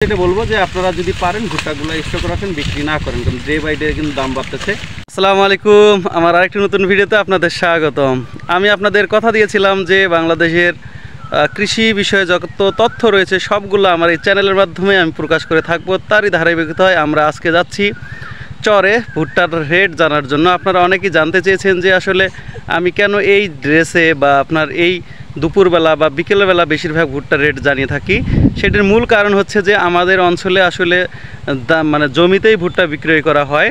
এটা বলবো যে আপনারা যদি পারেন ভুট্টাগুলো স্টক রাখেন, বিক্রি না করেন, কারণ ডে বাই ডে কিন্তু দাম বাড়তেছে। আসসালামু আলাইকুম, আমার আরেকটি নতুন ভিডিওতে আপনাদের স্বাগতম। আমি আপনাদের কথা দিয়েছিলাম যে বাংলাদেশের কৃষি বিষয়ে যত তথ্য রয়েছে সবগুলো আমার এই চ্যানেলের মাধ্যমে আমি প্রকাশ করে থাকবো। তারই ধারাবাহিকতায় আমরা আজকে যাচ্ছি চরে ভুট্টার রেট জানার জন্য। আপনারা অনেকেই জানতে চেয়েছেন যে আসলে আমি কেন এই ড্রেসে বা আপনার এই দুপুরবেলা বা বিকেলবেলা বেশিরভাগ ভুট্টার রেট জানিয়ে থাকি। সেটির মূল কারণ হচ্ছে যে আমাদের অঞ্চলে আসলে মানে জমিতেই ভুট্টা বিক্রয় করা হয়।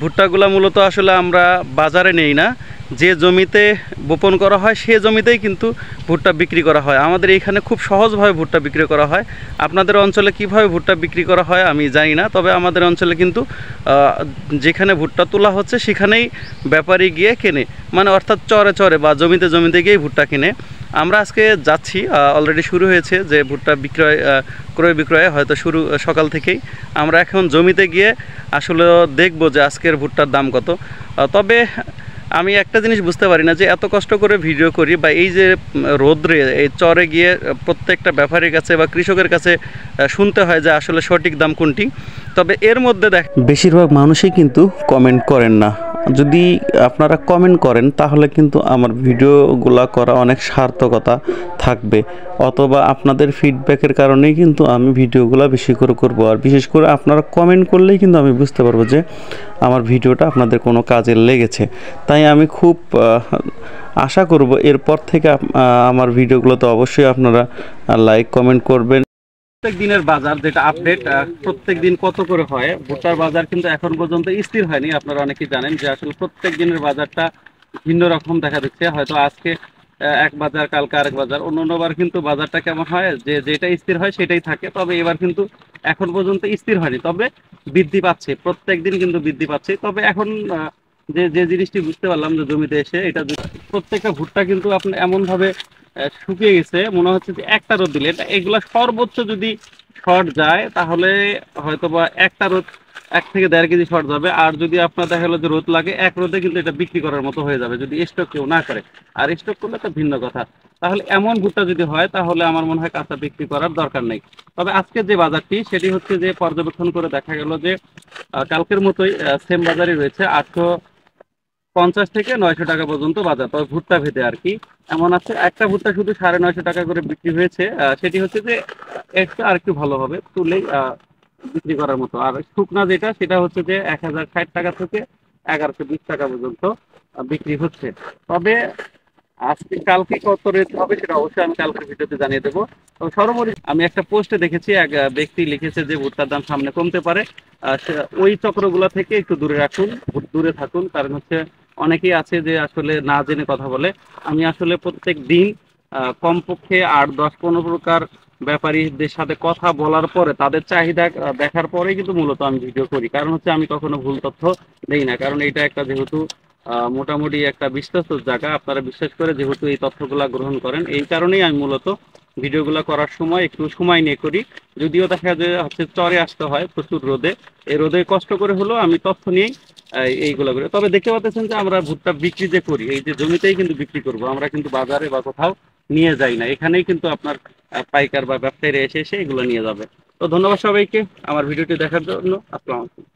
ভুট্টাগুলো মূলত আসলে আমরা বাজারে নেই না, যে জমিতে বপন করা হয় সে জমিতেই কিন্তু ভুট্টা বিক্রি করা হয়। আমাদের এইখানে খুব সহজভাবে ভুট্টা বিক্রি করা হয়। আপনাদের অঞ্চলে কিভাবে ভুট্টা বিক্রি করা হয় আমি জানি না, তবে আমাদের অঞ্চলে কিন্তু যেখানে ভুট্টা তোলা হচ্ছে সেখানেই ব্যাপারী গিয়ে কেনে, মানে অর্থাৎ চরে চরে বা জমিতে জমিতে গিয়েই ভুট্টা কিনে। আমরা আজকে যাচ্ছি, অলরেডি শুরু হয়েছে যে ভুট্টা ক্রয় বিক্রয় হয়তো শুরু সকাল থেকেই। আমরা এখন জমিতে গিয়ে আসলে দেখব যে আজকের ভুট্টার দাম কত। তবে আমি একটা জিনিস বুঝতে পারি না যে এত কষ্ট করে ভিডিও করি বা এই যে রোদ্রে এই চরে গিয়ে প্রত্যেকটা ব্যাপারীর কাছে বা কৃষকের কাছে শুনতে হয় যে আসলে সঠিক দাম কোনটি। তবে এর মধ্যে বেশিরভাগ মানুষই কিন্তু কমেন্ট করেন না। যদি আপনারা কমেন্ট করেন তাহলে কিন্তু আমার ভিডিওগুলো করা অনেক সার্থকতা থাকবে, অথবা আপনাদের ফিডব্যাকের কারণেই কিন্তু আমি ভিডিওগুলো বেশি করে করব। আর বিশেষ করে আপনারা কমেন্ট করলেই কিন্তু আমি বুঝতে পারবো যে আমার ভিডিওটা আপনাদের কোনো কাজে লেগেছে। তাই আমি খুব আশা করব এরপর থেকে আমার ভিডিওগুলোতে অবশ্যই আপনারা লাইক কমেন্ট করবেন। প্রত্যেক দিনের বাজার যেটা আপডেট প্রত্যেক দিন কত করে হয়, ভুট্টার বাজার কিন্তু এখন পর্যন্ত স্থির হয়নি। আপনারা অনেকেই জানেন যে আসলে প্রত্যেক দিনের বাজারটা ভিন্ন রকম দেখা দিচ্ছে। হয়তো আজকে এক বাজার, কালকে আরেক বাজার, অন্যবার কিন্তু বাজারটা কেমন হয় যে যেটা স্থির হয় সেটাই থাকে। তবে এবার কিন্তু এখন পর্যন্ত স্থির হয়নি, তবে বৃদ্ধি পাচ্ছে, প্রত্যেক দিন কিন্তু বৃদ্ধি পাচ্ছে। তবে এখন যে যে জিনিসটি বুঝতে পারলাম যে জমিতে এসে এটা প্রত্যেকটা ভুট্টা কিন্তু আপনার এমনভাবে শুকিয়ে গেছে, মনে হচ্ছে যে একটা রোদ দিলে এগুলা সর্বোচ্চ যদি শর্ট যায় তাহলে হয়তো বা একটা রোদ 1 থেকে 1.5 কেজি শর্ট যাবে। আর যদি আপনার দেখা গেলো যে রোদ লাগে, এক রোদে কিন্তু এটা বিক্রি করার মতো হয়ে যাবে যদি স্টক কেউ না করে। আর স্টক করলে একটা ভিন্ন কথা। তাহলে এমন ভুট্টা যদি হয় তাহলে আমার মনে হয় কাঁচা বিক্রি করার দরকার নেই। তবে আজকের যে বাজারটি সেটি হচ্ছে যে পর্যবেক্ষণ করে দেখা গেল যে কালকের মতোই সেম বাজারই রয়েছে, 850 থেকে 900 টাকা পর্যন্ত বাজার, তবে ভুট্টা ভেদে আর কি। এমন আছে একটা ভুট্টা শুধু 950 টাকা করে বিক্রি হয়েছে, সেটি হচ্ছে যে একটা আর একটু ভালো হবে তুলেই বিক্রি করার মতো। আর শুকনা যেটা সেটা হচ্ছে যে 1060 টাকা থেকে 1120 টাকা পর্যন্ত বিক্রি হচ্ছে। তবে আজকে কালকে কত রেট হবে সেটা অবশ্যই আমি কালকের ভিডিওতে জানিয়ে দেবো। তবে সর্বোপরি আমি একটা পোস্টে দেখেছি এক ব্যক্তি লিখেছে যে ভুট্টার দাম সামনে কমতে পারে। ওই চক্রগুলো থেকে একটু দূরে রাখুন, দূরে থাকুন। কারণ হচ্ছে অনেকেই আছে যে আসলে না জেনে কথা বলে। আমি আসলে প্রত্যেক দিন কমপক্ষে 8, 10, 15 প্রকার ব্যাপারীদের সাথে কথা বলার পরে তাদের চাহিদা দেখার পরেই কিন্তু মূলত আমি ভিডিও করি। কারণ হচ্ছে আমি কখনো ভুল তথ্য দেই না, কারণ এটা একটা যেহেতু মোটামুটি একটা বিশ্বস্ত জায়গা, আপনারা বিশ্বাস করে যেহেতু এই তথ্যগুলা গ্রহণ করেন, এই কারণেই আমি মূলত ভিডিওগুলো করার সময় একটু সময় নিয়ে করি। যদিও দেখা যায় হচ্ছে চরে আসতে হয় প্রচুর রোদে, এই রোদে কষ্ট করে হলেও আমি তথ্য নিয়েই এইগুলো করি। তবে দেখতে পাচ্ছেন যে আমরা ভুট্টা বিক্রি যে করি এই যে জমিতেই কিন্তু বিক্রি করব, আমরা কিন্তু বাজারে বা কোথাও নিয়ে যাই না, এখানেই কিন্তু আপনার পাইকার বা ব্যবসায়ীরা এসে এসে এগুলো নিয়ে যাবে। তো ধন্যবাদ সবাইকে আমার ভিডিওটি দেখার জন্য। আসসালামু আলাইকুম।